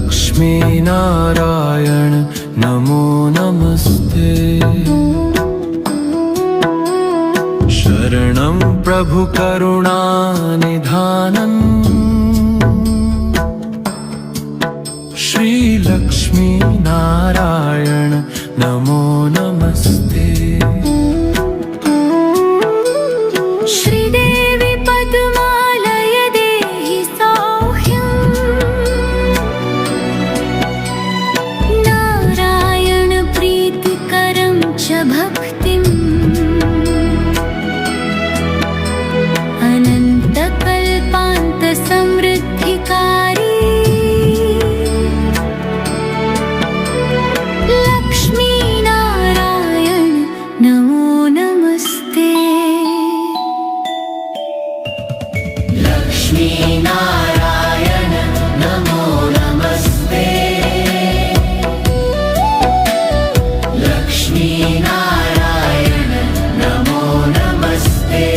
लक्ष्मी नारायण नमो नमस्ते। शरणं प्रभु करुणानिधानम् श्री लक्ष्मी नारायण नमो नमस्ते। श्रीदेवी पद्मालय देहि सौख्यम् नारायण प्रीतिकरं च भक्तिम् अनन्तकल्पान्तसमृद्धिकारी लक्ष्मी नारायण नमो नमस्ते। लक्ष्मी नारायण नमो नमस्ते। लक्ष्मी नारायण नमो नमस्ते।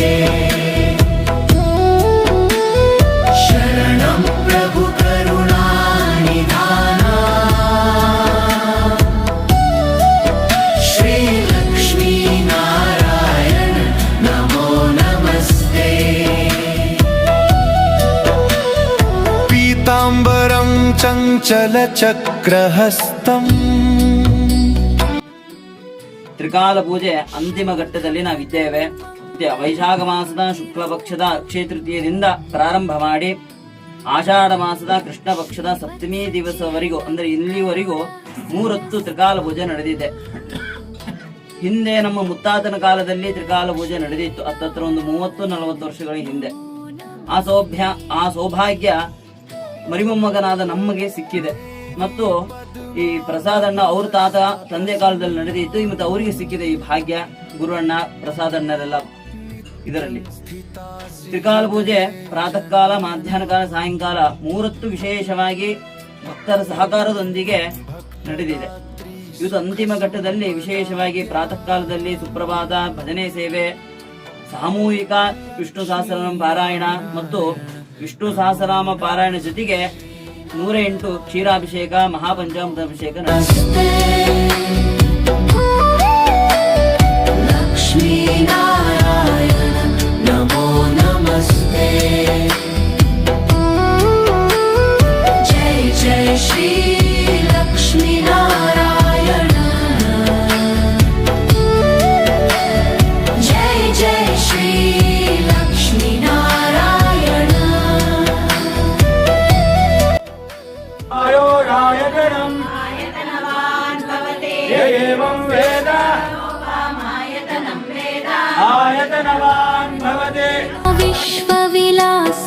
शरणं प्रभु करुणानिधाना श्री लक्ष्मी नारायण नमो नमस्ते। पीताम्बरं चञ्चलचक्रहस्तम् ತ್ರಿಕಾಲ ಪೂಜೆ ಅಂತಿಮ ಘಟ್ಟದಲ್ಲಿ ನಾವಿದ್ದೇವೆ. ವೈಶಾಖ ಮಾಸದ ಶುಕ್ಲ ಪಕ್ಷದ ಅಕ್ಷಯ ತೃತೀಯದಿಂದ ಪ್ರಾರಂಭ ಮಾಡಿ ಆಷಾಢ ಮಾಸದ ಕೃಷ್ಣ ಪಕ್ಷದ ಸಪ್ತಮಿ ದಿವಸವರೆಗೂ ಅಂದ್ರೆ ಇಲ್ಲಿವರೆಗೂ 3 ಹೊತ್ತು ತ್ರಿಕಾಲ ಪೂಜೆ ನಡೆದಿದೆ. ಹಿಂದೆ ನಮ್ಮ ಮುತ್ತಾತನ ಕಾಲದಲ್ಲಿ ತ್ರಿಕಾಲ ಪೂಜೆ ನಡೆದಿತ್ತು, ಹತ್ತತ್ರ ಒಂದು 30-40 ವರ್ಷಗಳ ಹಿಂದೆ. ಆ ಸೌಭಾಗ್ಯ ಮರಿಮೊಮ್ಮಗನಾದ ನಮಗೆ ಸಿಕ್ಕಿದೆ. ಮತ್ತು ಈ ಪ್ರಸಾದಣ್ಣ ಅವ್ರ ತಂದೆ ಕಾಲದಲ್ಲಿ ನಡೆದಿತ್ತು, ಮತ್ತು ಅವರಿಗೆ ಸಿಕ್ಕಿದೆ ಈ ಭಾಗ್ಯ. ಗುರುವಣ್ಣ ಪ್ರಸಾದಣ್ಣರೆಲ್ಲ ಇದರಲ್ಲಿ ತ್ರಿಕಾಲ ಪೂಜೆ ಪ್ರಾತಃ ಕಾಲ, ಮಧ್ಯಾಹ್ನ ಕಾಲ, ಸಾಯಂಕಾಲ 3 ಹೊತ್ತು ವಿಶೇಷವಾಗಿ ಭಕ್ತರ ಸಹಕಾರದೊಂದಿಗೆ ನಡೆದಿದೆ. ಇವತ್ತು ಅಂತಿಮ ಘಟ್ಟದಲ್ಲಿ ವಿಶೇಷವಾಗಿ ಪ್ರಾತಃ ಕಾಲದಲ್ಲಿ ಸುಪ್ರಭಾತ, ಭಜನೆ ಸೇವೆ, ಸಾಮೂಹಿಕ ವಿಷ್ಣು ಸಹಸ್ರನಾಮ ಪಾರಾಯಣ ಮತ್ತು ವಿಷ್ಣು ಸಹಸ್ರನಾಮ ಪಾರಾಯಣ ಜೊತೆಗೆ 108 ಕ್ಷೀರಾಭಿಷೇಕ, ಮಹಾಪಂಚಾಮೃತಾಭಿಷೇಕ ನಡೆದಿದೆ. लक्ष्मी नारायण नमो नमस्ते। जय जय श्री लक्ष्मी नारायण। जय जय श्री लक्ष्मी नारायण। आयोरायतनम् य एवं वेद आयतनवान् भवते। विश्वविलास